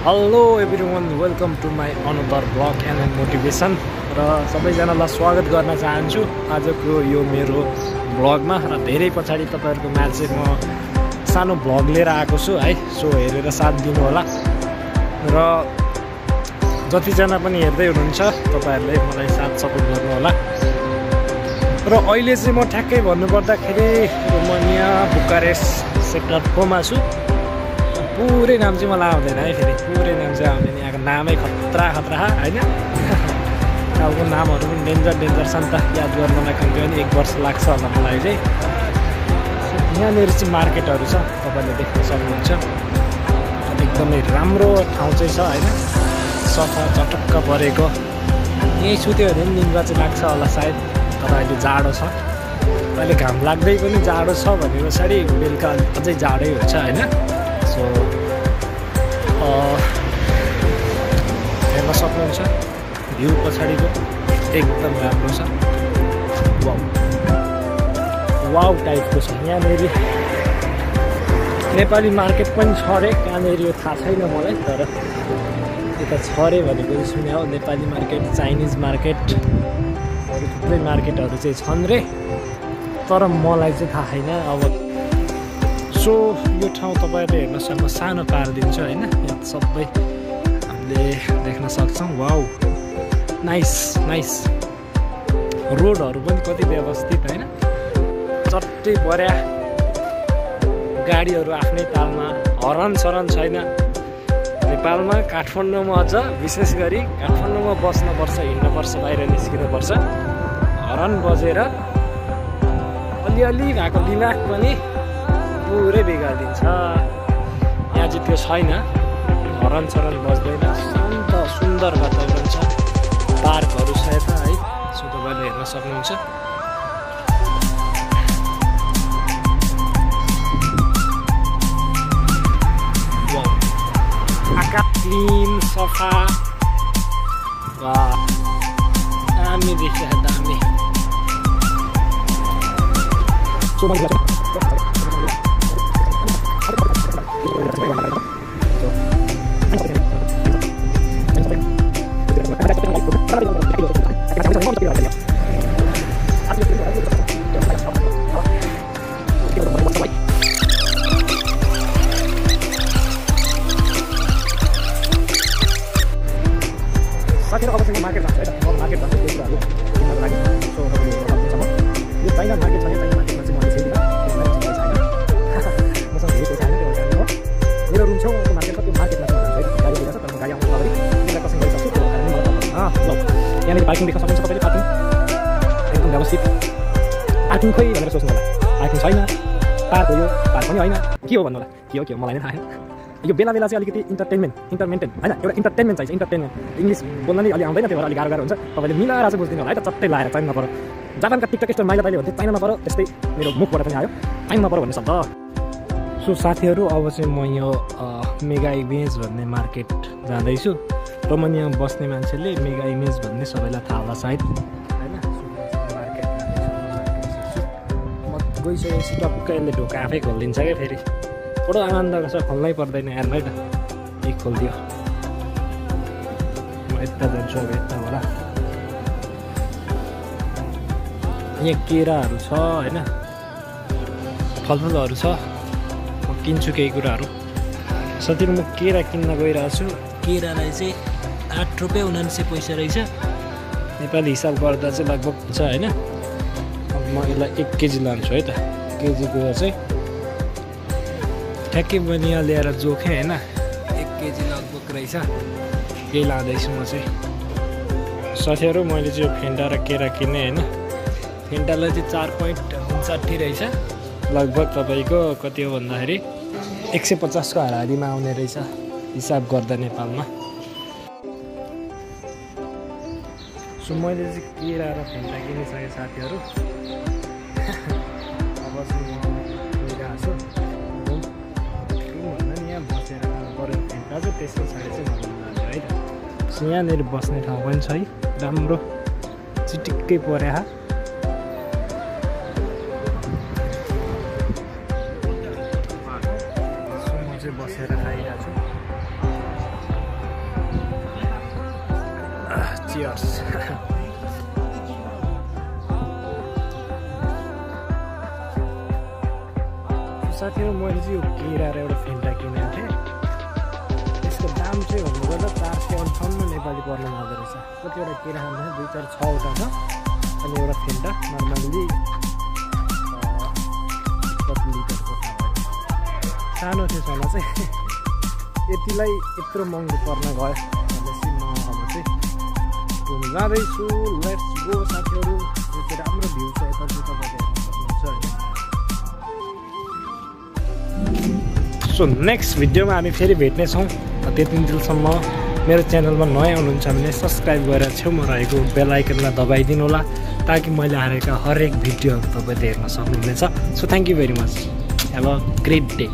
Hello everyone, welcome to my another blog and motivation. र सबैजनालाई स्वागत गर्न चाहन्छु आजको यो मेरो ब्लगमा। र धेरै पछाडि तपाईँहरूको माझ म सानो ब्लग लिएर आएको छु है, सो हेरेर साथ दिनु होला। र जतिजना पनि हेर्दै हुनुहुन्छ तपाईँहरूले मलाई साथ सपोर्ट गर्नु होला। र अहिले चाहिँ म ठ्याक्कै भन्नुपर्दाखेरि रोमानिया बुकारेस्ट सेक्टर 4 मा छु। पुरै नाम चाहिँ मलाई आउँदैन है, फेरि पुरै नाम चाहिँ आउँदैन। यहाँको नामै खतरा होइन। यहाँको नामहरू पनि डेन्जर छ नि त, याद गर्नलाई कम्ती पनि 1 वर्ष लाग्छ होला मलाई चाहिँ। यहाँनिर चाहिँ मार्केटहरू छ, तपाईँले देख्न सक्नुहुन्छ। एकदमै राम्रो ठाउँ चाहिँ छ होइन, सफा चटक्क परेको। यहीँ सुत्यो भने पनि निन्द्रा चाहिँ लाग्छ होला सायद, तर अहिले जाडो छ। अहिले घाम लाग्दै पनि जाडो छ भने पछाडि बेलुका अझै जाडै हुन्छ होइन। सो हेर्न सक्नुहुन्छ भ्यू पछाडिको एकदम राम्रो छ, वाउ टाइपको छ। यहाँनिर नेपाली मार्केट पनि छ अरे, कहाँनिर यो थाहा छैन मलाई, तर यता छ अरे भनेको चाहिँ सुने हो। नेपाली मार्केट, चाइनिज मार्केट, अरू थुप्रै मार्केटहरू चाहिँ छन् रे, तर मलाई चाहिँ थाहा छैन अब। सो यो ठाउँ तपाईँहरूले हेर्न सक्नु, सानो पारिदिन्छु होइन। यहाँ सबै हामीले देख्न सक्छौँ। Wow, nice. रोडहरू पनि कति व्यवस्थित होइन, चट्टै पर्या। गाडीहरू आफ्नै तालमा, हरन सरन छैन। नेपालमा काठमाडौँमा अझ विशेष गरी काठमाडौँमा बस्नुपर्छ, हिँड्नुपर्छ, बाहिर निस्किनुपर्छ। हरन बजेर अलिअलि भएको दिमाग पनि पुरै बिगारिदिन्छ। यहाँ चाहिँ त्यो छैन, हरन सरन बज्दैन, शान्त सुन्दर वातावरण छ। पार्कहरू छ यता है, सो तपाईँले हेर्न सक्नुहुन्छ। आकाश क्लिन सफा, दामी देखिया दामी। साथीहरू अब चाहिँ मार्केट जान्छ है त, मार्केट जान्छ त्यो कुराहरू किन्नको लागि। सो तपाईँले यो चाइना मार्केट छ, चाइना मार्केटमा चाहिँ मैले छैन, मसँग धेरै पैसा छैन, त्यो कारण हो। मेरो रुम छेउको मार्केट छ, त्यो मार्केटमा चाहिँ जान्छ है, गाडी लिएर छ, तर म गाडी आउनु अगाडि त्यसलाई कसरी गरिसक्छु त्यो कारण मलाई यहाँनिर पार्किङ देख्न सक्नुहुन्छ तपाईँले। पार्किङ एकदम व्यवस्थित। पार्किङ खोइ भनेर सोच्नु होला, पार्किङ छैन, पार्क हो यो, पार्क पनि होइन, के हो भन्नु होला, के हो मलाई नै थाहा छैन। यो बेला चाहिँ अलिकति इन्टरटेनमेन्ट होइन, एउटा इन्टरटेनमेन्ट चाहिन्छ। इन्टरटेनमेन्ट इङ्ग्लिस बोल्न नै अलि आउँदैन, त्यो भएर अलिक गाह्रो हुन्छ। तपाईँले मिलाएर चाहिँ बुझ्दिनु होला है त, चट्टै लगाएर चाइना नपरो। जापानका टिकटक स्टोर माइला पाइले भन्थे चाइना नपरो, त्यस्तै मेरो मुखबाट पनि आयो चाइना नपरो भन्ने शब्द। सो साथीहरू अब चाहिँ म यो मेगा इमेज भन्ने मार्केट जाँदैछु। रोमानियामा बस्ने मान्छेले मेगा इमेज भन्ने सबैलाई थाहा होला सायद होइन। मार्केट म गइसकेपछि टक्क यसले ढोका आफै खोलिदिन्छ क्या। फेरि बडो आनन्दको छ, खोल्नै पर्दैन यार है त, एक खोलिदियो। म यता जान्छु अब, यता होला। यहाँ केराहरू छ होइन, फलफुलहरू छ। म किन्छु केही कुराहरू। साथीहरू म केरा किन्न गइरहेको छु। केरालाई चाहिँ 8 रुपियाँ 79 पैसा रहेछ, नेपाली हिसाब गर्दा चाहिँ लगभग छ होइन। अब म यसलाई 1 केजी लान्छु है त। केजीको चाहिँ ठ्याक्कै मैले यहाँ ल्याएर जोखेँ होइन, 1 केजी लगभग रहेछ, केही लाँदैछु म चाहिँ। साथीहरू मैले चाहिँ यो फेन्टा र केरा किनेँ होइन। फेन्टालाई चाहिँ 4.59 रहेछ लगभग। तपाईँको कति हो भन्दाखेरि 150 को हाराहारीमा आउने रहेछ हिसाब गर्दा नेपालमा। सो मैले चाहिँ केरा र फेन्टा किनिसकेँ साथीहरू। अब चाहिँ म गइरहेको छु भन्दा नि यहाँ बसेर खानु पऱ्यो। फेन्टा चाहिँ त्यस्तो पछाडि चाहिँ भन्नु है त। सो यहाँनिर बस्ने ठाउँ पनि छ है, राम्रो चिटिक्कै पर्या। बसेर खाइरहेको छु। चियर्स। साथीहरू मैले चाहिँ यो केरा र एउटा फेन्टा किनेको थिएँ। यसको दाम चाहिँ भन्नुपर्दा 458 नेपाली पर्न जाँदो रहेछ। कतिवटा केरा खाँदा 2, 4, 6वटा छ अनि एउटा फेन्टा नर्मल्ली कति लिटरको सानो थियो सोना चाहिँ यतिलाई यत्रो महँगो पर्न गयो भनेपछि म अब चाहिँ घुम्न जाँदैछु। लेट्स गो साथीहरू। यो चाहिँ राम्रो भ्यू छ, यता चाहिँ तपाईँले हेर्न सक्नुहुन्छ। सो नेक्स्ट भिडियोमा हामी फेरि भेट्नेछौँ। त्यति दिनसम्म मेरो च्यानलमा नयाँ हुनुहुन्छ भने सब्सक्राइब गरेर छेउमा रहेको बेल आइकनलाई दबाइदिनु होला ताकि मैले हालेका हरेक भिडियोहरू तपाईँले हेर्न सक्नुहुनेछ। So thank you very much. Have a great day.